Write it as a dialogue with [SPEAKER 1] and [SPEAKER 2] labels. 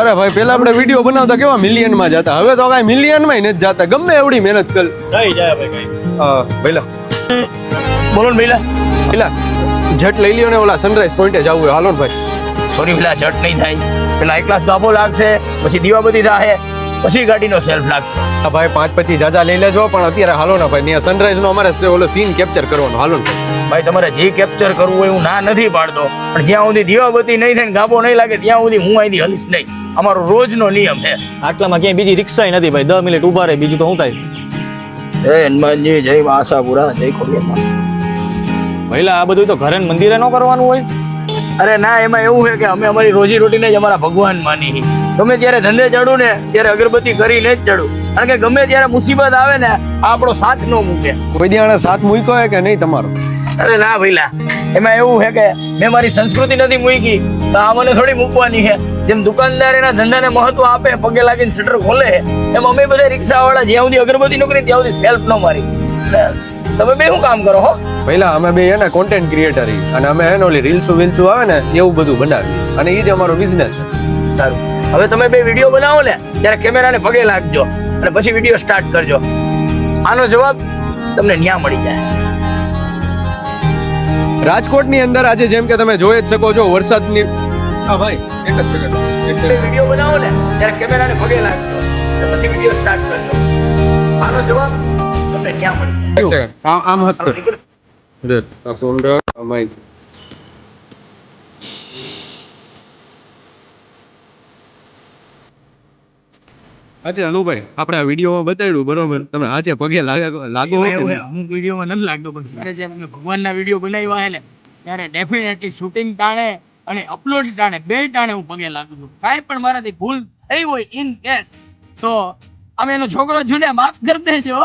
[SPEAKER 1] અરે ભાઈ પેલા આપણે વિડીયો બનાવતા કેવા મિલિયન માં જતા, હવે તો કઈ મિલિયન માં નથી જતા, ગમે એવડી મહેનત કર
[SPEAKER 2] થઈ જાય ભાઈ કઈ.
[SPEAKER 1] ભઈલા
[SPEAKER 2] બોલો ને ભઈલા.
[SPEAKER 1] પેલા જટ લઈ લ્યો ને ઓલા સનરાઈઝ પોઈન્ટે જવું હોય, હાલો ને ભાઈ.
[SPEAKER 2] સોરી ભઈલા, ઝટ નહીં થાય. પેલા એક ક્લાસ ગાભો લાગશે, પછી દીવાબત્તી થાય, પછી ગાડીનો સેલ્ફ લાગશે.
[SPEAKER 1] હા ભાઈ 5-25 જાજા લઈ લેજો, પણ અત્યારે હાલો ને ભાઈ, ત્યાં સનરાઈઝ નો અમારે ઓલો સીન કેપ્ચર કરવાનો, હાલો ને
[SPEAKER 2] ભાઈ તમારે જે કેપ્ચર કરવું હોય હું ના નથી પાડતો, પણ જ્યાં સુધી દીવાબત્તી નહીં થાય ને ગાભો નહીં લાગે ત્યાં સુધી હું અહીંથી હલીશ નહીં. અમારો રોજનો નિયમ છે.
[SPEAKER 3] આટલામાં ક્યાંય બીજી રિક્ષા નથી ભાઈ, 10 મિનિટ ઉભા રહે, બીજું તો હું થાય.
[SPEAKER 2] જય હનુમાનજી, જય આશાપુરા, જય ખોડિયાર.
[SPEAKER 3] પહેલા આ બધું તો ઘરે ને મંદિરે ન કરવાનું હોય.
[SPEAKER 2] અરે ના, એમાં એવું છે કે અમે અમારી રોજી રોટીને જ અમારા ભગવાન માની. ગમે ત્યારે ધંધે ચડું ને ત્યારે અગરબત્તી કરીને જ ચડું, કારણ કે ગમે ત્યારે મુસીબત આવે ને આપણો સાથ ન મૂકે.
[SPEAKER 1] કોઈ દિયાણે સાથ મૂક્યો હોય કે નહીં તમારો?
[SPEAKER 2] અરે ના ભઈલા, એમાં એવું છે કે મેં મારી સંસ્કૃતિ નથી મૂકી તો આ મને થોડી મૂકવાની છે. જેમ દુકાનદાર એના ધંધાને મહત્વ આપે, પગે લાગીને શટર ખોલે, એમ અમે બધા રિક્ષાવાળા જ્યાં સુધી અગરબત્તી નો કરી ત્યાં સુધી સેલ્ફ ન મારી. તમે બે શું કામ કરો હો?
[SPEAKER 1] પહેલા અમે બે એને કોન્ટેન્ટ ક્રિએટર અને અમે એને ઓલી રીલ્સો વિલ્સો આવે ને એવું બધું બનાવીએ, અને એ જ અમારો બિઝનેસ છે.
[SPEAKER 2] સારું, હવે તમે બે વિડીયો બનાવો ને ત્યારે કેમેરાને પગે લાગજો અને પછી વિડીયો સ્ટાર્ટ કરજો. આનો જવાબ તમને ન્યા મળી જાય.
[SPEAKER 1] રાજકોટની અંદર આજે જેમ કે તમે જોઈ જ શકો છો વરસાદની. હા ભાઈ એક જ સેકન્ડ.
[SPEAKER 2] વિડીયો બનાવો ને ત્યારે કેમેરાને પગે લાગજો અને પછી વિડીયો સ્ટાર્ટ કરજો. આનો જવાબ તમને ન્યા મળી જાય.
[SPEAKER 1] એક સેકન્ડ આમ હાથ કર રે આ ફોન રાખ આ માઈક. આજે અનુભાઈ આપણે આ વિડીયોમાં બતાવ્યું બરોબર, તમે આજે પગે લાગો
[SPEAKER 2] હું વિડીયોમાં નથી લાગતો, પણ જ્યારે જે અમે ભગવાનના વિડીયો બનાવ્યા છે ને ત્યારે ડેફિનેટલી શૂટિંગ ટાણે અને અપલોડ ટાણે બે ટાણે હું પગે લાગુ છું. કાંઈ પણ મારાથી ભૂલ થઈ હોય ઇન કેસ તો અમે એનો છોકરો છું ને માફ કરી દેજો.